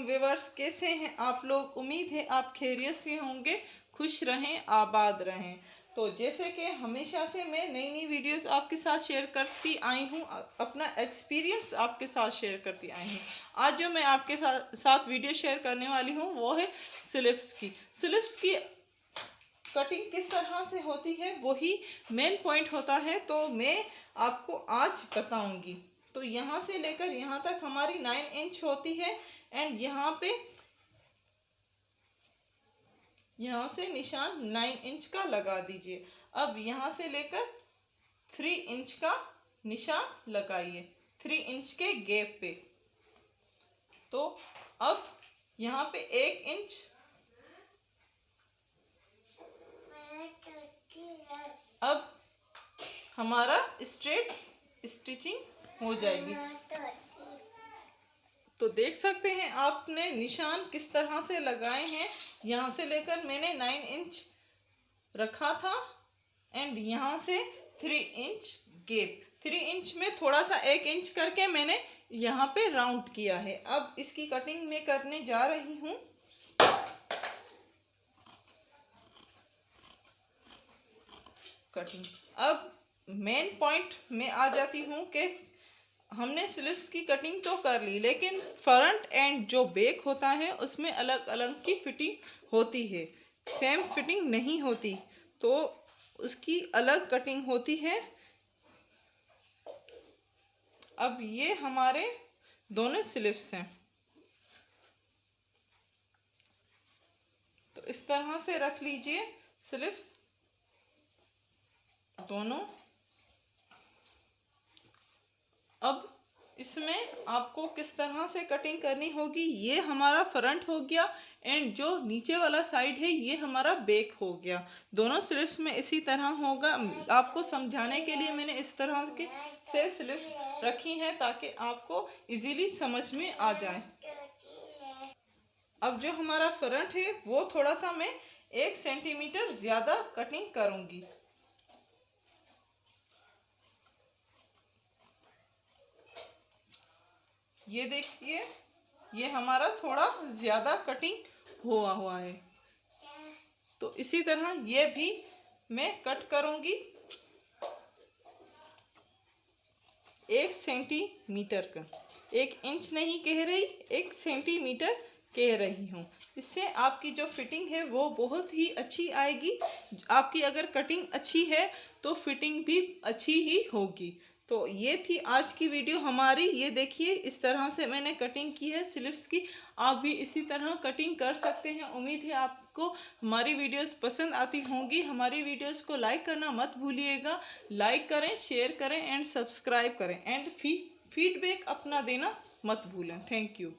वालेकुम व्यूअर्स, कैसे हैं आप लोग। उम्मीद है आप खैरियत से होंगे, खुश रहें, आबाद रहें। तो जैसे कि हमेशा से मैं नई नई वीडियोस आपके साथ शेयर करती आई हूँ, अपना एक्सपीरियंस आपके साथ शेयर करती आई हूँ। आज जो मैं आपके साथ वीडियो शेयर करने वाली हूँ वो है स्लीव्स की कटिंग किस तरह से होती है, वही मेन पॉइंट होता है। तो मैं आपको आज बताऊंगी। तो यहाँ से लेकर यहाँ तक हमारी 9 इंच होती है एंड यहाँ से निशान 9 इंच का लगा दीजिए। अब यहाँ से लेकर 3 इंच का निशान लगाइए 3 इंच के गैप पे। तो अब यहाँ पे 1 इंच, अब हमारा स्ट्रेट स्टिचिंग हो जाएगी। तो देख सकते हैं आपने निशान किस तरह से लगाए हैं। यहाँ से लेकर मैंने 9 इंच रखा था एंड यहाँ से 3 इंच गैप, 3 इंच में थोड़ा सा 1 इंच करके मैंने यहाँ पे राउंड किया है। अब इसकी कटिंग मैं करने जा रही हूँ। कटिंग, अब मेन पॉइंट में आ जाती हूँ कि हमने स्लीव्स की कटिंग तो कर ली, लेकिन फ्रंट एंड जो बैक होता है उसमें अलग अलग की फिटिंग होती है, सेम फिटिंग नहीं होती, तो उसकी अलग कटिंग होती है। अब ये हमारे दोनों स्लीव्स हैं, तो इस तरह से रख लीजिए स्लीव्स दोनों। अब इसमें आपको किस तरह से कटिंग करनी होगी, ये हमारा फ्रंट हो गया एंड जो नीचे वाला साइड है ये हमारा बैक हो गया। दोनों स्लीव्स में इसी तरह होगा। आपको समझाने के लिए मैंने इस तरह के से स्लीव्स रखी हैं ताकि आपको इजीली समझ में आ जाए। अब जो हमारा फ्रंट है वो थोड़ा सा मैं 1 सेंटीमीटर ज्यादा कटिंग करूंगी। ये देखिए, ये हमारा थोड़ा ज्यादा कटिंग हुआ है। तो इसी तरह ये भी मैं कट करूंगी 1 सेंटीमीटर का। 1 इंच नहीं कह रही, 1 सेंटीमीटर कह रही हूँ। इससे आपकी जो फिटिंग है वो बहुत ही अच्छी आएगी। आपकी अगर कटिंग अच्छी है तो फिटिंग भी अच्छी ही होगी। तो ये थी आज की वीडियो हमारी। ये देखिए इस तरह से मैंने कटिंग की है स्लीव्स की। आप भी इसी तरह कटिंग कर सकते हैं। उम्मीद है आपको हमारी वीडियोस पसंद आती होंगी। हमारी वीडियोस को लाइक करना मत भूलिएगा। लाइक करें, शेयर करें एंड सब्सक्राइब करें एंड फीडबैक अपना देना मत भूलें। Thank you.